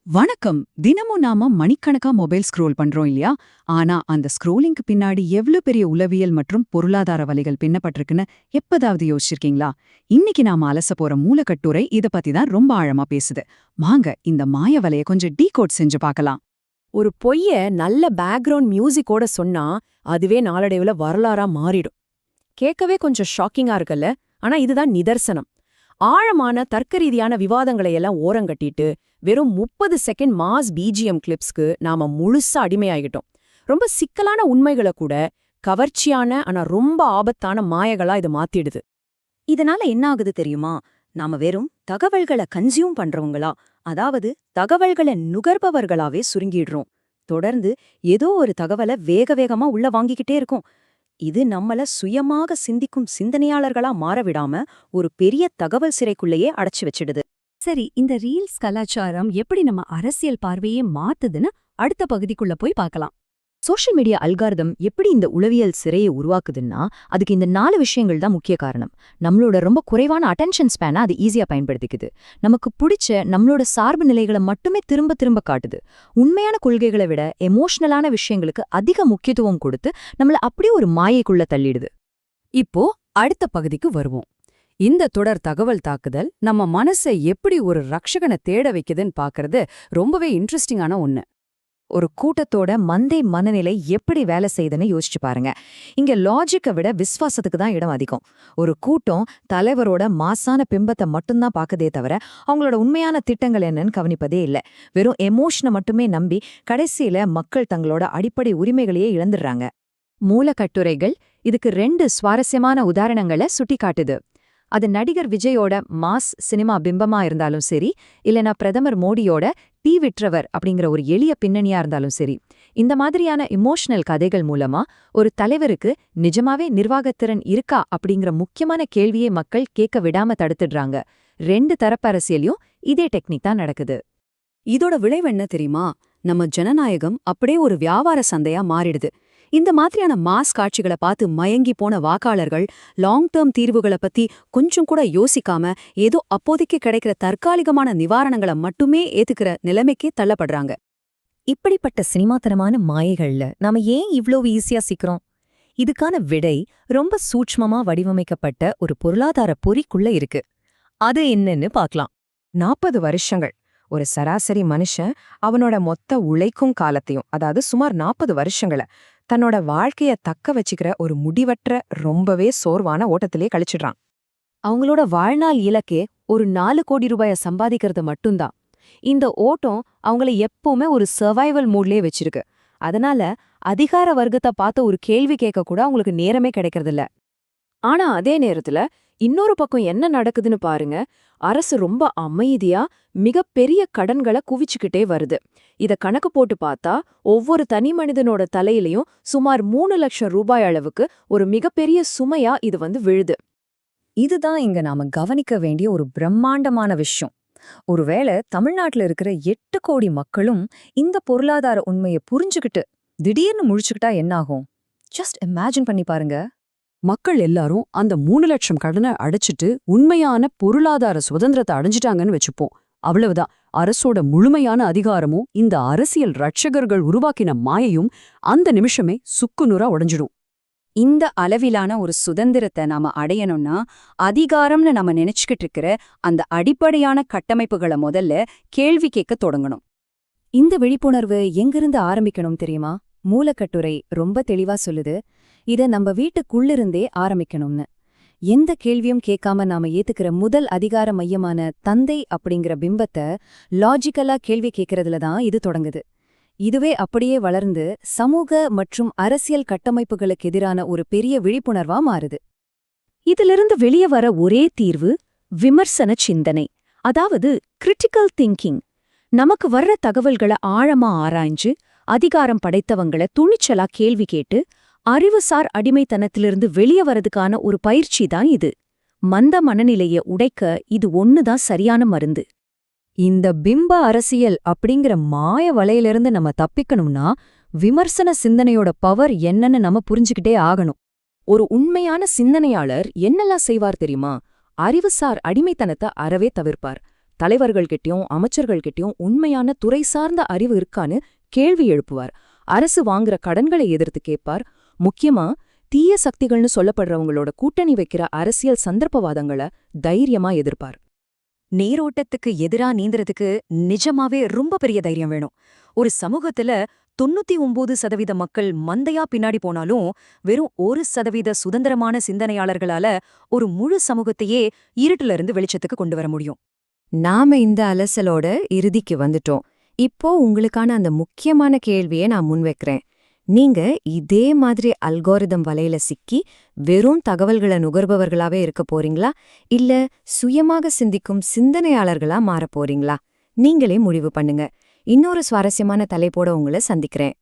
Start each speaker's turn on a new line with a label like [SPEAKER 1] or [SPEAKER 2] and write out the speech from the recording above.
[SPEAKER 1] வணக்கம். தினமும் நாம மணிக்கணக்கா மொபைல் ஸ்க்ரோல் பண்றோம் இல்லையா? ஆனா அந்த ஸ்க்ரோலிங்க்கு பின்னாடி எவ்ளோ பெரிய உளவியல் மற்றும் பொருளாதார வலைகள் பின்னப்பட்டிருக்குன்னு எப்பதாவது யோசிச்சிருக்கீங்களா? இன்னைக்கு நாம அலச போற மூலக்கட்டுரை இத பத்தி தான் ரொம்ப ஆழமா பேசுது. வாங்க இந்த மாய வலைய கொஞ்சம் டீகோட் செஞ்சு பார்க்கலாம்.
[SPEAKER 2] ஒரு பொய்ய நல்ல பேக்ரவுண்ட் மியூசிக்கோட சொன்னா அதுவே நாளடைவுல வரலாறா மாறிடும். கேட்கவே கொஞ்சம் ஷாக்கிங்கா இருக்குல்ல? ஆனா இதுதான் நிதர்சனம். ஆழமான தர்க்கரீதியான விவாதங்களை எல்லாம் ஓரங்கட்டிட்டு வெறும் 30 செகண்ட் மாஸ் பிஜிஎம் கிளிப்ஸ்க்கு நாம முழுசா அடிமையாகிட்டோம். ரொம்ப சிக்கலான உண்மைகளை கூட கவர்ச்சியான ஆனா ரொம்ப ஆபத்தான மாயகளா இது மாத்திடுது.
[SPEAKER 3] இதனால என்ன ஆகுது தெரியுமா? நாம வெறும் தகவல்களை கன்சியூம் பண்றவங்களா, அதாவது தகவல்களை நுகர்பவர்களாவே சுருங்கிடுறோம். தொடர்ந்து ஏதோ ஒரு தகவலை வேக வேகமா உள்ள வாங்கிக்கிட்டே இருக்கும். இது நம்மள சுயமாக சிந்திக்கும் சிந்தனையாளர்களா மாறவிடாம ஒரு பெரிய தகவல் சிறைக்குள்ளேயே அடைச்சு வச்சிடுது.
[SPEAKER 4] சரி, இந்த ரீல்ஸ் கலாச்சாரம் எப்படி நம்ம அரசியல் பார்வையே மாத்துதுன்னு அடுத்த பகுதிக்குள்ள போய் பார்க்கலாம்.
[SPEAKER 3] சோஷியல் மீடியா அல்காரிதம் எப்படி இந்த உளவியல் சிறையை உருவாக்குதுன்னா, அதுக்கு இந்த 4 விஷயங்கள் தான் முக்கிய காரணம். நம்மளோட ரொம்ப குறைவான அட்டென்ஷன் ஸ்பேனை அது ஈஸியா பயன்படுத்திக்குது. நமக்கு பிடிச்ச நம்மளோட சார்பு நிலைகளை மட்டுமே திரும்ப திரும்ப காட்டுது. உண்மையான கொள்கைகளை விட எமோஷனலான விஷயங்களுக்கு அதிக முக்கியத்துவம் கொடுத்து நம்மள அப்படியே ஒரு மாயைக்குள்ள தள்ளிடுது.
[SPEAKER 2] இப்போ அடுத்த பகுதிக்கு வருவோம். இந்த தொடர் தகவல் தாக்குதல் நம்ம மனசை எப்படி ஒரு ரக்ஷகனை தேட வைக்குதுன்னு பார்க்கறது ரொம்பவே இன்ட்ரெஸ்டிங்கான ஒண்ணு.
[SPEAKER 3] ஒரு கூட்டத்தோட மந்தை மனநிலை எப்படி வேலை செய்யுதுன்னு யோசிச்சு பாருங்க. இங்க லாஜிக்கை விட விஸ்வாசத்துக்கு தான் இடம் அதிகம். ஒரு கூட்டம் தலைவரோட மாசான பிம்பத்தை மட்டும்தான் பார்க்கதே தவிர அவங்களோட உண்மையான திட்டங்கள் என்னன்னு கவனிப்பதே இல்லை. வெறும் எமோஷனை மட்டுமே நம்பி கடைசியில மக்கள் தங்களோட அடிப்படை உரிமைகளையே இழந்துடுறாங்க. மூலக்கட்டுரைகள் இதுக்கு 2 சுவாரஸ்யமான உதாரணங்களை சுட்டிக்காட்டுது. அது நடிகர் விஜயோட மாஸ் சினிமா பிம்பமா இருந்தாலும் சரி, இல்லைனா பிரதமர் மோடியோட டீ விற்றவர் அப்படிங்கிற ஒரு எளிய பின்னணியா இருந்தாலும் சரி. இந்த மாதிரியான இமோஷனல் கதைகள் மூலமா ஒரு தலைவருக்கு நிஜமாவே நிர்வாகத்திறன் இருக்கா அப்படிங்கிற முக்கியமான கேள்வியை மக்கள் கேட்க விடாம தடுத்துடுறாங்க. 2 தரப்பு அரசியலையும் இதே டெக்னிக் தான் நடக்குது.
[SPEAKER 2] இதோட விளைவு என்ன தெரியுமா? நம்ம ஜனநாயகம் அப்படியே ஒரு வியாபார சந்தையா மாறிடுது. இந்த மாதிரியான மாஸ் காட்சிகளை பார்த்து மயங்கி போன வாக்காளர்கள் லாங் டேர்ம் தீர்வுகளை பத்தி கொஞ்சம் கூட யோசிக்காம ஏதோ அப்போதைக்கு கிடைக்கிற தற்காலிகமான நிவாரணங்களை மட்டுமே ஏத்துக்கிற நிலைமைக்கே தள்ளப்படுறாங்க.
[SPEAKER 3] இப்படிப்பட்ட சினிமாத்தனமான மாயைகள்ல நாம ஏன் இவ்ளோ ஈஸியா சிக்கிறோம்? இதுக்கான விடை ரொம்ப சூட்ச்மமா வடிவமைக்கப்பட்ட ஒரு பொருளாதார பொறிக்குள்ள இருக்கு. அது என்னன்னு பார்க்கலாம். 40 வருஷங்கள் ஒரு சராசரி மனுஷன் அவனோட மொத்த உழைக்கும் காலத்தையும், அதாவது சுமார் 40 வருஷங்களை தன்னோட வாழ்க்கைய தக்க வச்சுக்கிற ஒரு முடிவற்ற ரொம்பவே சோர்வான ஓட்டத்திலே கழிச்சிடுறான். அவங்களோட வாழ்நாள் இலக்கே ஒரு 4 கோடி ரூபாய சம்பாதிக்கிறது மட்டும்தான். இந்த ஓட்டம் அவங்கள எப்பவுமே ஒரு சர்வைவல் மூட்லயே வச்சிருக்கு. அதனால அதிகார வர்க்கத்தை பார்த்த ஒரு கேள்வி கேட்க கூட அவங்களுக்கு நேரமே கிடைக்கிறதில்ல. ஆனா அதே நேரத்துல இன்னொரு பக்கம் என்ன நடக்குதுன்னு பாருங்க. அரசு ரொம்ப அமைதியா மிகப்பெரிய கடன்களை குவிச்சுக்கிட்டே வருது. இத கணக்கு போட்டு பார்த்தா ஒவ்வொரு தனி மனிதனோட தலையிலையும் சுமார் 3 லட்சம் ரூபாய் அளவுக்கு ஒரு மிகப்பெரிய சுமையா இது விழுது. இதுதான் இங்க நாம கவனிக்க வேண்டிய ஒரு பிரம்மாண்டமான விஷயம். ஒருவேளை தமிழ்நாட்டுல இருக்கிற 8 கோடி மக்களும் இந்த பொருளாதார உண்மையை புரிஞ்சுக்கிட்டு திடீர்னு முழிச்சுக்கிட்டா என்னாகும்? ஜஸ்ட் இமேஜின் பண்ணி பாருங்க.
[SPEAKER 2] மக்கள் எல்லாரும் அந்த 3 லட்சம் கடனை அடைச்சிட்டு உண்மையான பொருளாதார சுதந்திரத்தை அடைஞ்சிட்டாங்கன்னு வச்சுப்போம். அவ்வளவுதான். அரசோட முழுமையான அதிகாரமும் இந்த அரசியல் ரட்சகர்கள் உருவாக்கின மாயையும் அந்த நிமிஷமே சுக்குநூறா உடைஞ்சிடும்.
[SPEAKER 4] இந்த அளவிலான ஒரு சுதந்திரத்தை நாம அடையணும்னா அதிகாரம்னு நம்ம நினைச்சுக்கிட்டு இருக்கிற அந்த அடிப்படையான கட்டமைப்புகளை முதல்ல கேள்வி கேட்க தொடங்கணும்.
[SPEAKER 3] இந்த விழிப்புணர்வு எங்கிருந்து ஆரம்பிக்கணும் தெரியுமா? மூலக்கட்டுரை ரொம்ப தெளிவா சொல்லுது. இத நம்ம வீட்டுக்குள்ளிருந்தே ஆரம்பிக்கணும்னு. எந்த கேள்வியும் கேட்காம நாம ஏத்துக்கிற முதல் அதிகார மையமான தந்தை அப்படிங்கிற பிம்பத்தை லாஜிக்கலா கேள்வி கேட்கறதுல தான் இது தொடங்குது. இதுவே அப்படியே வளர்ந்து சமூக மற்றும் அரசியல் கட்டமைப்புகளுக்கு எதிரான ஒரு பெரிய விழிப்புணர்வா மாறுது. இதிலிருந்து வெளியே வர ஒரே தீர்வு விமர்சன சிந்தனை, அதாவது கிரிட்டிக்கல் திங்கிங். நமக்கு வர்ற தகவல்களை ஆழமா ஆராய்ஞ்சு அதிகாரம் படைத்தவங்கள துணிச்சலா கேள்வி கேட்டு அறிவுசார் அடிமைத்தனத்திலிருந்து வெளியே வரதுக்கான ஒரு பயிற்சி தான் இது. மந்த மனநிலைய உடைக்க இது ஒண்ணுதான் சரியான மருந்து. இந்த பிம்ப அரசியல் அப்படிங்கிற மாய வலையிலிருந்து நம்ம தப்பிக்கணும்னா விமர்சன சிந்தனையோட பவர் என்னன்னு நம்ம புரிஞ்சுக்கிட்டே ஆகணும்.
[SPEAKER 2] ஒரு உண்மையான சிந்தனையாளர் என்னெல்லாம் செய்வார் தெரியுமா? அறிவுசார் அடிமைத்தனத்தை அறவே தவிர்ப்பார். தலைவர்கள்கிட்டயும் அமைச்சர்கள்கிட்டயும் உண்மையான துறை சார்ந்த அறிவு இருக்கான்னு கேள்வி எழுப்புவார். அரசு வாங்குற கடன்களை எதிர்த்து கேட்பார். முக்கியமா தீய சக்திகள்னு சொல்லப்படுறவங்களோட கூட்டணி வைக்கிற அரசியல் சந்தர்ப்பவாதங்களை தைரியமா எதிர்ப்பார்.
[SPEAKER 3] நீரோட்டத்துக்கு எதிரா நீந்துறதுக்கு நிஜமாவே ரொம்ப பெரிய தைரியம் வேணும். ஒரு சமூகத்துல 99% மக்கள் மந்தையா பின்னாடி போனாலும் வெறும் 1% சுதந்திரமான சிந்தனையாளர்களால ஒரு முழு சமூகத்தையே இருட்டுல இருந்து வெளிச்சத்துக்கு கொண்டு வர முடியும். நாம இந்த அலசலோட இறுதிக்கு வந்துட்டோம். இப்போ உங்களுக்கான அந்த முக்கியமான கேள்வியை நான் முன்வைக்கிறேன். நீங்க இதே மாதிரி அல்கோரிதம் வலையில சிக்கி வெறும் தகவல்களை நுகர்பவர்களாவே இருக்க போறீங்களா, இல்ல சுயமாக சிந்திக்கும் சிந்தனையாளர்களா மாறப் போறீங்களா? நீங்களே முடிவு பண்ணுங்க. இன்னொரு சுவாரஸ்யமான தலைப்போட உங்களை சந்திக்கிறேன்.